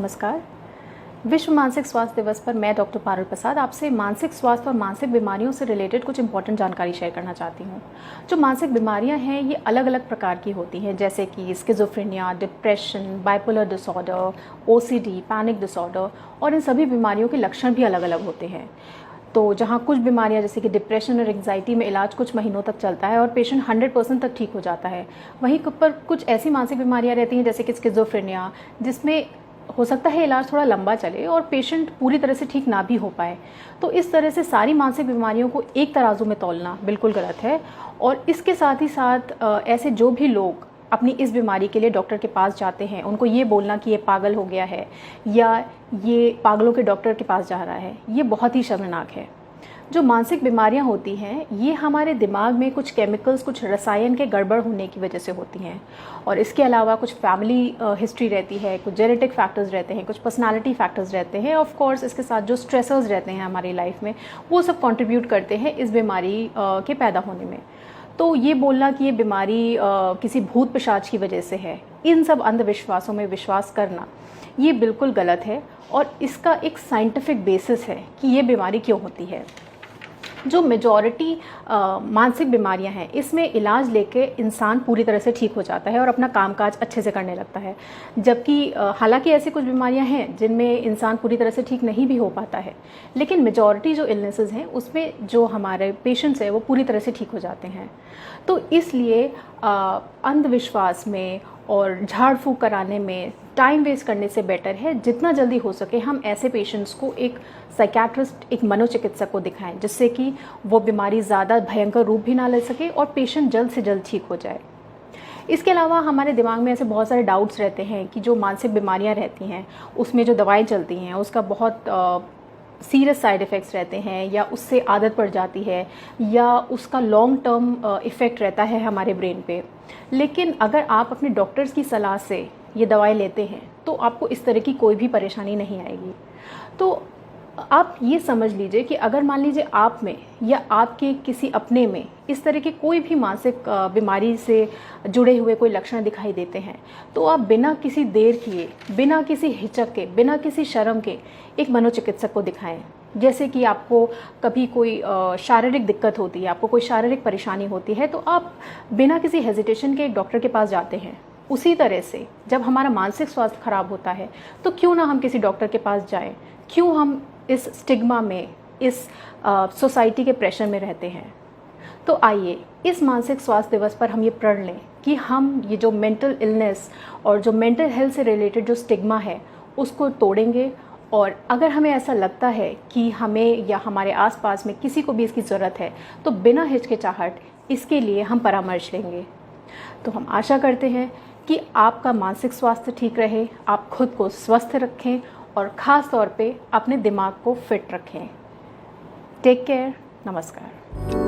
नमस्कार। विश्व मानसिक स्वास्थ्य दिवस पर मैं डॉक्टर पारुल प्रसाद आपसे मानसिक स्वास्थ्य और मानसिक बीमारियों से रिलेटेड कुछ इंपॉर्टेंट जानकारी शेयर करना चाहती हूँ। जो मानसिक बीमारियाँ हैं ये अलग अलग प्रकार की होती हैं, जैसे कि schizophrenia, depression, bipolar disorder, OCD, panic disorder, और इन सभी बीमारियों के लक्षण भी अलग अलग होते हैं। तो जहाँ कुछ बीमारियाँ जैसे कि डिप्रेशन और एंग्जाइटी में इलाज कुछ महीनों तक चलता है और पेशेंट 100% तक ठीक हो जाता है, वहीं पर कुछ ऐसी मानसिक बीमारियाँ रहती हैं जैसे कि स्किज़ोफ्रेनिया, जिसमें हो सकता है इलाज थोड़ा लंबा चले और पेशेंट पूरी तरह से ठीक ना भी हो पाए। तो इस तरह से सारी मानसिक बीमारियों को एक तराजू में तौलना बिल्कुल गलत है। और इसके साथ ही साथ ऐसे जो भी लोग अपनी इस बीमारी के लिए डॉक्टर के पास जाते हैं, उनको ये बोलना कि ये पागल हो गया है या ये पागलों के डॉक्टर के पास जा रहा है, ये बहुत ही शर्मनाक है। जो मानसिक बीमारियां होती हैं ये हमारे दिमाग में कुछ केमिकल्स, कुछ रसायन के गड़बड़ होने की वजह से होती हैं, और इसके अलावा कुछ फैमिली हिस्ट्री रहती है, कुछ जेनेटिक फैक्टर्स रहते हैं, कुछ पर्सनालिटी फैक्टर्स रहते हैं। ऑफ कोर्स इसके साथ जो स्ट्रेसर्स रहते हैं हमारी लाइफ में, वो सब कंट्रीब्यूट करते हैं इस बीमारी के पैदा होने में। तो ये बोलना कि ये बीमारी किसी भूत पिशाच की वजह से है, इन सब अंधविश्वासों में विश्वास करना ये बिल्कुल गलत है। और इसका एक साइंटिफिक बेसिस है कि ये बीमारी क्यों होती है। जो मेजॉरिटी मानसिक बीमारियां हैं इसमें इलाज लेके इंसान पूरी तरह से ठीक हो जाता है और अपना कामकाज अच्छे से करने लगता है, जबकि हालांकि ऐसी कुछ बीमारियां हैं जिनमें इंसान पूरी तरह से ठीक नहीं भी हो पाता है, लेकिन मेजॉरिटी जो इलनेसेस हैं उसमें जो हमारे पेशेंट्स हैं वो पूरी तरह से ठीक हो जाते हैं। तो इसलिए अंधविश्वास में और झाड़ फूँक कराने में टाइम वेस्ट करने से बेटर है जितना जल्दी हो सके हम ऐसे पेशेंट्स को एक साइकियाट्रिस्ट, एक मनोचिकित्सक को दिखाएं, जिससे कि वो बीमारी ज़्यादा भयंकर रूप भी ना ले सके और पेशेंट जल्द से जल्द ठीक हो जाए। इसके अलावा हमारे दिमाग में ऐसे बहुत सारे डाउट्स रहते हैं कि जो मानसिक बीमारियां रहती हैं उसमें जो दवाएं चलती हैं उसका बहुत सीरियस साइड इफ़ेक्ट्स रहते हैं, या उससे आदत पड़ जाती है, या उसका लॉन्ग टर्म इफ़ेक्ट रहता है हमारे ब्रेन पे। लेकिन अगर आप अपने डॉक्टर्स की सलाह से ये दवाएं लेते हैं तो आपको इस तरह की कोई भी परेशानी नहीं आएगी। तो आप ये समझ लीजिए कि अगर मान लीजिए आप में या आपके किसी अपने में इस तरह के कोई भी मानसिक बीमारी से जुड़े हुए कोई लक्षण दिखाई देते हैं, तो आप बिना किसी देर किए, बिना किसी हिचक के, बिना किसी शर्म के एक मनोचिकित्सक को दिखाएं। जैसे कि आपको कभी कोई शारीरिक दिक्कत होती है, आपको कोई शारीरिक परेशानी होती है, तो आप बिना किसी हेजिटेशन के एक डॉक्टर के पास जाते हैं। उसी तरह से जब हमारा मानसिक स्वास्थ्य खराब होता है तो क्यों ना हम किसी डॉक्टर के पास जाएं, क्यों हम इस स्टिग्मा में, इस सोसाइटी के प्रेशर में रहते हैं। तो आइए इस मानसिक स्वास्थ्य दिवस पर हम ये प्रण लें कि हम ये जो मेंटल इलनेस और जो मेंटल हेल्थ से रिलेटेड जो स्टिग्मा है उसको तोड़ेंगे। और अगर हमें ऐसा लगता है कि हमें या हमारे आसपास में किसी को भी इसकी ज़रूरत है तो बिना हिचकिचाहट इसके लिए हम परामर्श लेंगे। तो हम आशा करते हैं कि आपका मानसिक स्वास्थ्य ठीक रहे, आप खुद को स्वस्थ रखें और ख़ास तौर पे अपने दिमाग को फिट रखें। Take care. नमस्कार।